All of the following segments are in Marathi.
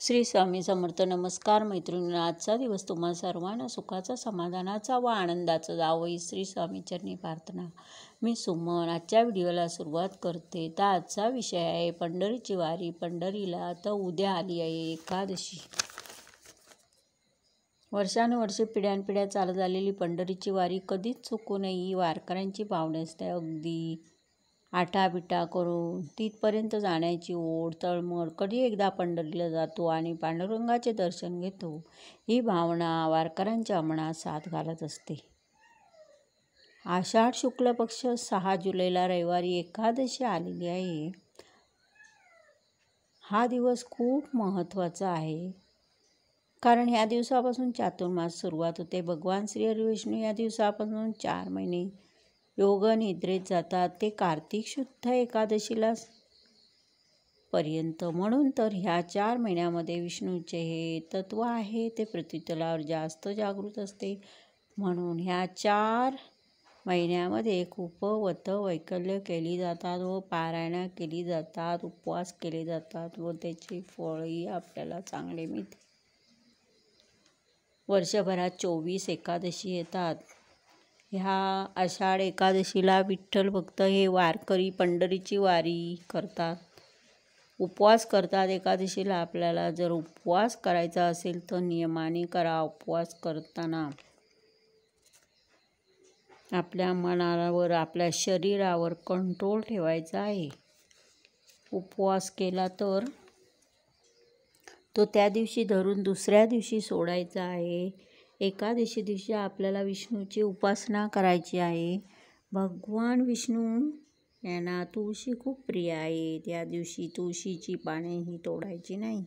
श्री स्वामी समर्थ. नमस्कार मैत्रिणींनो, आजचा दिवस तुम्हा सर्वांना सुखाचा, समाधानाचा व आनंदाचा जावो ही श्री स्वामी चरणी प्रार्थना. मी सुमन आजच्या व्हिडिओला सुरुवात करते. तर आजचा विषय आहे पंढरीची वारी. पंढरीला तर उद्या आली आहे एकादशी. वर्षानुवर्षे पिढ्यानपिढ्या चालत आलेली पंढरीची वारी कधीच चुकू नये ही वारकऱ्यांची भावना असते. अगदी आटापिटा करून तिथपर्यंत जाण्याची ओढ, तळमळ. कधी एकदा पंढरीला जातो आणि पांडुरंगाचे दर्शन घेतो ही भावना वारकऱ्यांच्या मनात साथ घालत असते. आषाढ शुक्ल पक्ष 6 जुलैला रविवारी एकादशी आलेली आहे. हा दिवस खूप महत्त्वाचा आहे, कारण ह्या दिवसापासून चातुर्मास सुरुवात होते. भगवान श्री हरिविष्णू या दिवसापासून 4 महिने योग निद्रेत जातात, ते कार्तिक शुद्ध एकादशीला पर्यंत. म्हणून तर ह्या 4 महिन्यामध्ये विष्णूचे हे तत्व आहे ते पृथ्वीतलावर जास्त जागृत असते. म्हणून ह्या 4 महिन्यामध्ये खूप व्रत वैकल्य केली जातात व पारायणा केली जातात, उपवास केले जातात व त्याचे फळही आपल्याला चांगले मिळते. वर्षभरात 24 एकादशी येतात. ह्या आषाढ एकादशीला विठ्ठल भक्त हे वारकरी पंढरीची वारी करतात, उपवास करतात. एकादशीला आपल्याला जर उपवास करायचा असेल तर नियमाने करा. उपवास करताना आपल्या मनावर, आपल्या शरीरावर कंट्रोल ठेवायचा आहे. उपवास केला तर तो त्या दिवशी धरून दुसऱ्या दिवशी सोडायचा आहे. एकादशी दिवशी आपल्याला विष्णूची उपासना करायची आहे. भगवान विष्णू यांना तुळशी खूप प्रिय आहे. त्या दिवशी तुळशीची पानेही तोडायची नाही.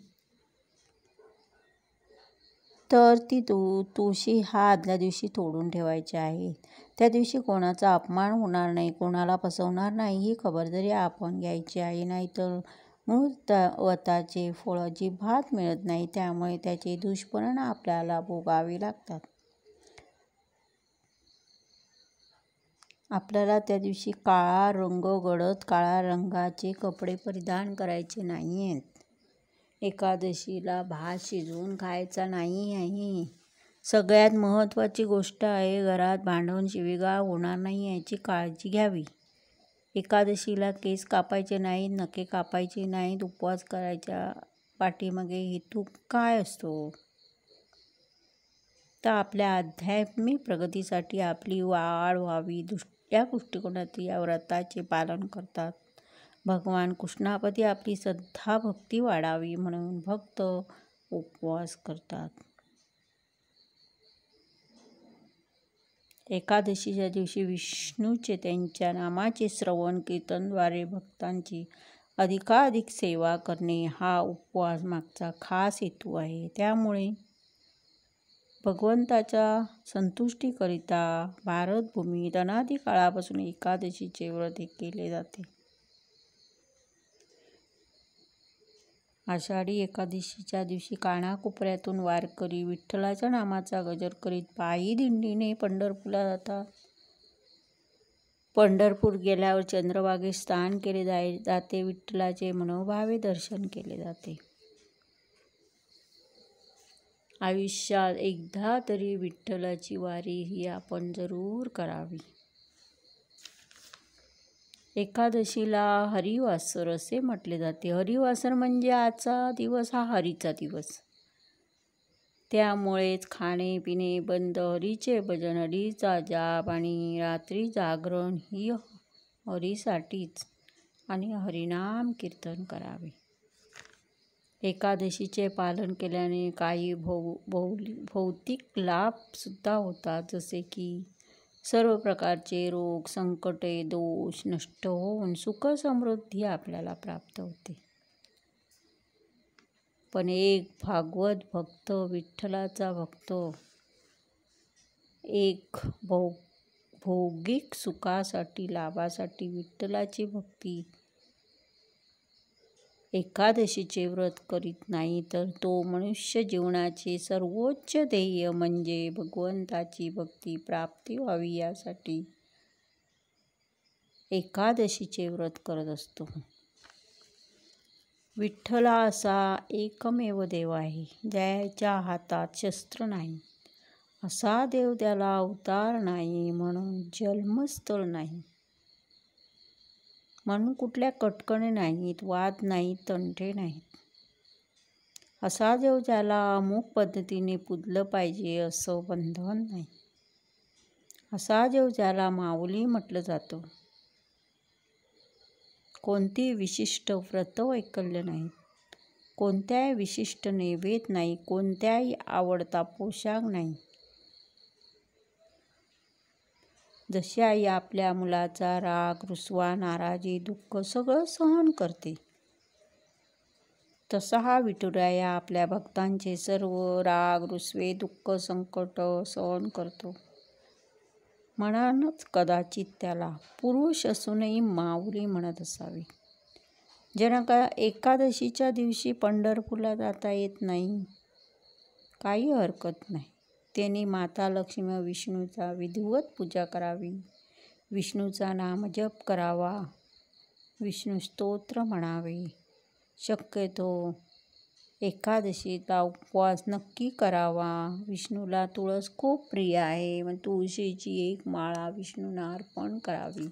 तर ती तुळशी आदल्या दिवशी तोडून ठेवायची आहे. त्या दिवशी कोणाचा अपमान होणार नाही, कोणाला फसवणार नाही ही खबरदारी आपण घ्यायची आहे. नाहीतर मूळ व्रताचे फळ अजिबात मिळत नाही. त्यामुळे त्याचे दुष्परिणाम आपल्याला भोगावे लागतात. आपल्याला त्या दिवशी काळा रंग, गडद काळ्या रंगाचे कपडे परिधान करायचे नाही आहेत. एकादशीला भात शिजवून खायचा नाही आहे. सगळ्यात महत्त्वाची गोष्ट आहे, घरात भांडण शिवीगाळ होणार नाही याची काळजी घ्यावी. एकादशीला केस कापायचे नाहीत, नखे कापायचे नाहीत. उपवास करायच्या पाठीमागे हेतू काय असतो? तर आपल्या आध्यात्मिक प्रगतीसाठी, आपली वाढ व्हावी या दृष्टिकोनातून या व्रताचे पालन करतात. भगवान कृष्णाप्रती आपली श्रद्धा भक्ती वाढावी म्हणून भक्त उपवास करतात. एकादशीच्या दिवशी विष्णूचे, त्यांच्या नामाचे श्रवण कीर्तनद्वारे भक्तांची अधिकाधिक सेवा करणे हा उपवास मागचा खास हेतू आहे. त्यामुळे भगवंताच्या संतुष्टीकरिता भारतभूमीत अनादी काळापासून एकादशीचे व्रत केले जाते. आषाढी एकादशीच्या दिवशी कानाकोपऱ्यातून वारकरी विठ्ठलाच्या नामाचा गजर करीत पायी दिंडीने पंढरपूरला जातात. पंढरपूर गेल्यावर चंद्रभागेत स्नान केले जाते. विठ्ठलाचे मनोभावे दर्शन केले जाते. आयुष्यात एकदा तरी विठ्ठलाची वारी ही आपण जरूर करावी. एकादशीला हरिवासर असे म्हटले जाते. हरिवासर म्हणजे आजचा दिवस हा हरीचा दिवस. त्यामुळेच खाणे पिणे बंद, हरीचे भजन, हरीचा जाप आणि रात्री जागरण ही हरीसाठीच आणि हरिनाम कीर्तन करावे. एकादशीचे पालन केल्याने काही भौतिक लाभ सुद्धा होतात, जसे की सर्व प्रकारचे रोग, संकटे, दोष नष्ट होऊन सुख समृद्धी आपल्याला प्राप्त होते. पण एक भागवत भक्त, विठ्ठलाचा भक्त, एक भौतिक सुखासाठी, लाभासाठी विठ्ठलाची भक्ती एकादशीचे व्रत करीत नाही, तर तो मनुष्य जीवनाचे सर्वोच्च ध्येय म्हणजे भगवंताची भक्ती प्राप्ती व्हावी यासाठी एकादशीचे व्रत करत असतो. विठ्ठला असा एकमेव देव आहे, ज्याच्या हातात शस्त्र नाही. असा देव त्याला अवतार नाही, म्हणून जन्मस्थळ नाही. म्हणून कुठल्या कटकणी नाहीत, वाद नाहीत, तंटे नाहीत. असा देव ज्याला अमुक पद्धतीने पूजलं पाहिजे असं बंधन नाही. असा देव ज्याला माऊली म्हटलं जातं. कोणती विशिष्ट व्रत वैकल्य नाहीत, कोणत्याही विशिष्ट नैवेद्य नाही, कोणत्याही आवडता पोशाख नाही. जशी आई आपल्या मुलाचा राग, रुसवा, नाराजी, दुःख सगळं सहन करते, तसा हा विठुराया आपल्या भक्तांचे सर्व राग, रुसवे, दुःख, संकट सहन करतो. म्हणूनच कदाचित त्याला पुरुष असूनही माऊली म्हणत असावी. ज्यांना एकादशीच्या दिवशी पंढरपूरला जाता येत नाही, काही हरकत नाही. त्यांनी माता लक्ष्मी व विष्णूचा विधिवत पूजा करावी, विष्णूचा नामजप करावा, विष्णू स्तोत्र म्हणावे. शक्यतो एकादशीचा उपवास नक्की करावा. विष्णूला तुळस खूप प्रिय आहे, मग तुळशीची एक माळा विष्णूंना अर्पण करावी.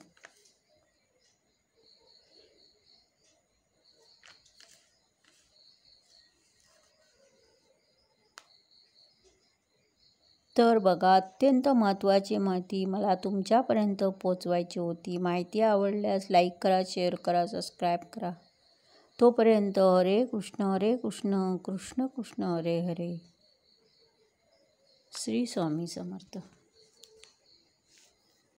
तर बघा, अत्यंत महत्त्वाची माहिती मला तुमच्यापर्यंत पोचवायची होती. माहिती आवडल्यास लाईक करा, शेअर करा, सबस्क्राईब करा. तोपर्यंत हरे कृष्ण कृष्ण कृष्ण हरे हरे. श्री स्वामी समर्थ.